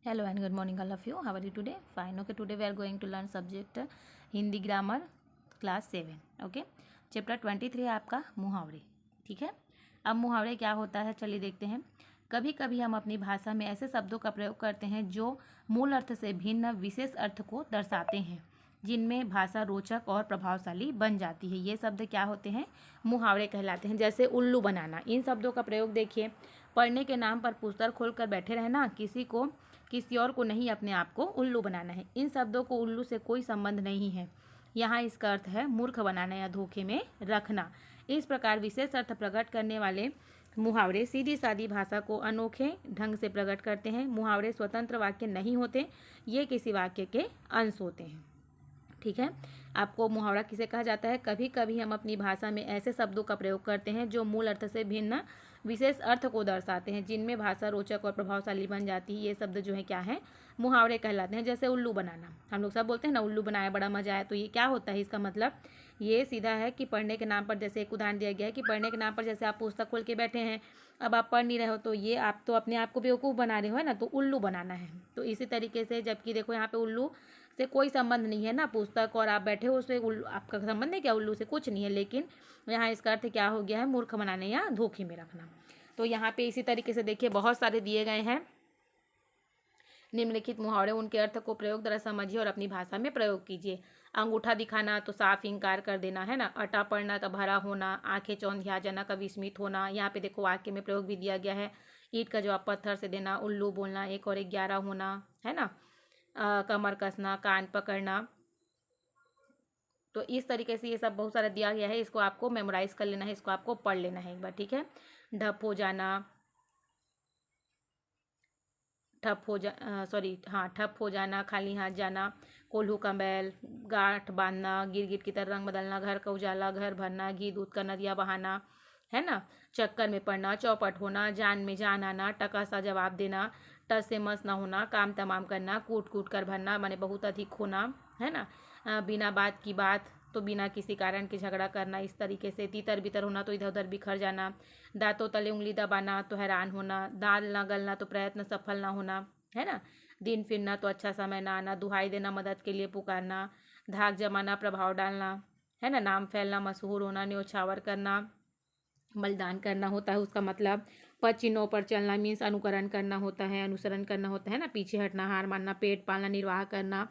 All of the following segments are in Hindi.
Hello and good morning all of you. How are you today? Fine. Okay, today we are going to learn subject Hindi grammar class 7. Okay, chapter 23 है आपका मुहावरे. ठीक है. अब मुहावरे क्या होता है चलिए देखते हैं. कभी कभी हम अपनी भाषा में ऐसे शब्दों का प्रयोग करते हैं जो मूल अर्थ से भिन्न विशेष अर्थ को दर्शाते हैं, जिनमें भाषा रोचक और प्रभावशाली बन जाती है. ये शब्द क्या होते हैं? मुहावरे कहलाते हैं. जैसे उल्लू बनाना. इन शब्दों का प्रयोग देखिए. पढ़ने के नाम पर पुस्तक खोलकर बैठे रहना, किसी और को नहीं अपने आप को उल्लू बनाना है. इन शब्दों को उल्लू से कोई संबंध नहीं है. यहाँ इसका अर्थ है मूर्ख बनाना या धोखे में रखना. इस प्रकार विशेष अर्थ प्रकट करने वाले मुहावरे सीधी सादी भाषा को अनोखे ढंग से प्रकट करते हैं. मुहावरे स्वतंत्र वाक्य नहीं होते, ये किसी वाक्य के अंश होते हैं. ठीक है. आपको मुहावरा किसे कहा जाता है? कभी कभी हम अपनी भाषा में ऐसे शब्दों का प्रयोग करते हैं जो मूल अर्थ से भिन्न विशेष अर्थ को दर्शाते हैं, जिनमें भाषा रोचक और प्रभावशाली बन जाती है. ये शब्द जो है क्या है? मुहावरे कहलाते हैं. जैसे उल्लू बनाना. हम लोग सब बोलते हैं ना उल्लू बनाया बड़ा मजा आया. तो ये क्या होता है? इसका मतलब ये सीधा है कि पढ़ने के नाम पर, जैसे एक उदाहरण दिया गया है कि पढ़ने के नाम पर जैसे आप पुस्तक खोल के बैठे हैं, अब आप पढ़ नहीं रहे हो, तो ये आप तो अपने आप को बेवकूफ़ बना रहे हो, है ना. तो उल्लू बनाना है. तो इसी तरीके से, जबकि देखो यहाँ पे उल्लू से कोई संबंध नहीं है ना, पुस्तक और आप बैठे हो उससे उल्लू आपका संबंध है क्या? उल्लू से कुछ नहीं है. लेकिन यहाँ इसका अर्थ क्या हो गया है? मूर्ख बनाने या धोखे में रखना. तो यहाँ पे इसी तरीके से देखिए बहुत सारे दिए गए हैं निम्नलिखित मुहावरे. उनके अर्थ को प्रयोग द्वारा समझिए और अपनी भाषा में प्रयोग कीजिए. अंगूठा दिखाना तो साफ इंकार कर देना, है ना. अटा पड़ना का भरा होना, आंखें चौंधिया जाना का विस्मित होना. यहाँ पे देखो वाक्य में प्रयोग भी दिया गया है. ईंट का जवाब पत्थर से देना, उल्लू बोलना, 1 और 11 होना, है ना. कमर कसना, कान पकड़ना. तो इस तरीके से ये सब बहुत सारा दिया गया है. इसको आपको मेमोराइज कर लेना है, इसको आपको पढ़ लेना है एक बार. ठीक है. ठप हो जाना, ठप हो जाना, खाली हाथ जाना, कोल्हू का बैल, गांठ बांधना, गिरगिट की तरह रंग बदलना, घर का उजाला, घर भरना, घी दूध का नदिया बहाना, है ना. चक्कर में पड़ना, चौपट होना, जान में जान आना, टका सा जवाब देना, टस से मस ना होना, काम तमाम करना, कूट कूट कर भरना माने बहुत अधिक होना, है ना. बिना बात की बात तो बिना किसी कारण के झगड़ा करना. इस तरीके से तीतर बितर होना तो इधर उधर बिखर जाना, दांतों तले उंगली दबाना तो हैरान होना, दाल ना गलना तो प्रयत्न सफल ना होना, है ना. दिन फिरना तो अच्छा समय ना आना, दुहाई देना मदद के लिए पुकारना, धाक जमाना प्रभाव डालना, है ना. नाम फैलना, मशहूर होना, न्योछावर करना, बलिदान करना होता है उसका मतलब. पद चिन्हों पर चलना मीन्स अनुकरण करना होता है, अनुसरण करना होता है ना. पीछे हटना, हार मानना, पेट पालना, निर्वाह करना.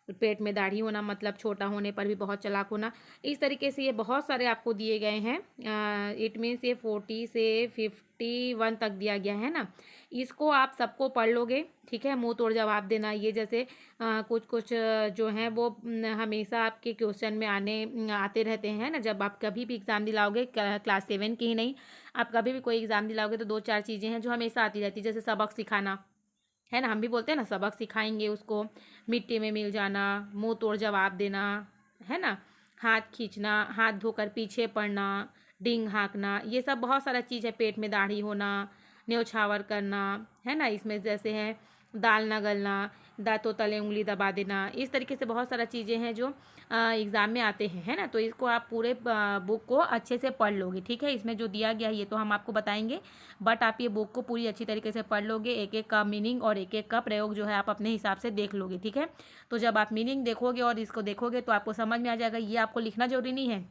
पेट में दाढ़ी होना मतलब छोटा होने पर भी बहुत चालाक होना. इस तरीके से ये बहुत सारे आपको दिए गए हैं. इट मीन्स ये 40 से 51 तक दिया गया है ना. इसको आप सबको पढ़ लोगे. ठीक है. मुंह तोड़ जवाब देना, ये जैसे कुछ कुछ जो हैं वो हमेशा आपके क्वेश्चन में आते रहते हैं ना. जब आप कभी भी एग्ज़ाम दिलाओगे, क्लास 7 की ही नहीं, आप कभी भी कोई एग्ज़ाम दिलाओगे तो 2-4 चीज़ें हैं जो हमेशा आती रहती है. जैसे सबक सिखाना, है ना. हम भी बोलते हैं ना सबक सिखाएंगे उसको. मिट्टी में मिल जाना, मुंह तोड़ जवाब देना, है ना. हाथ खींचना, हाथ धोकर पीछे पड़ना, डिंग हाँकना, ये सब बहुत सारा चीज़ है. पेट में दाढ़ी होना, न्योछावर करना, है ना. इसमें जैसे है दाल न गलना, दांतों तले उंगली दबा देना. इस तरीके से बहुत सारा चीज़ें हैं जो एग्ज़ाम में आते हैं, है ना. तो इसको आप पूरे बुक को अच्छे से पढ़ लोगे. ठीक है. इसमें जो दिया गया है ये तो हम आपको बताएंगे, बट आप ये बुक को पूरी अच्छी तरीके से पढ़ लोगे. एक एक का मीनिंग और एक एक का प्रयोग जो है आप अपने हिसाब से देख लोगे. ठीक है. तो जब आप मीनिंग देखोगे और इसको देखोगे तो आपको समझ में आ जाएगा. ये आपको लिखना जरूरी नहीं है.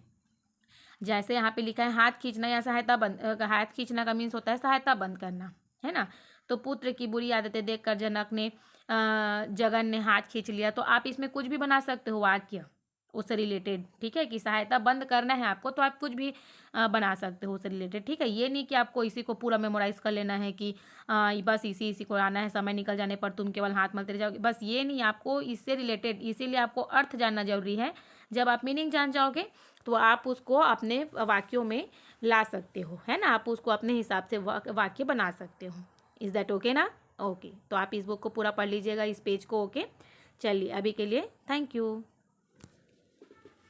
जैसे यहाँ पे लिखा है हाथ खींचना या सहायता बंद, हाथ खींचना का मीन्स होता है सहायता बंद करना, है ना. तो पुत्र की बुरी आदतें देखकर जनक ने जगन ने हाथ खींच लिया. तो आप इसमें कुछ भी बना सकते हो वाक्य उससे रिलेटेड. ठीक है. कि सहायता बंद करना है आपको तो आप कुछ भी बना सकते हो उससे रिलेटेड. ठीक है. ये नहीं कि आपको इसी को पूरा मेमोराइज कर लेना है कि बस इसी को आना है, समय निकल जाने पर तुम केवल हाथ मलते रह जाओगे. बस ये नहीं, आपको इससे रिलेटेड, इसीलिए आपको अर्थ जानना जरूरी है. जब आप मीनिंग जान जाओगे तो आप उसको अपने वाक्यों में ला सकते हो, है ना. आप उसको अपने हिसाब से वाक्य बना सकते हो. इज़ दैट ओके ना? ओके. तो आप इस बुक को पूरा पढ़ लीजिएगा, इस पेज को. ओके. चलिए अभी के लिए थैंक यू.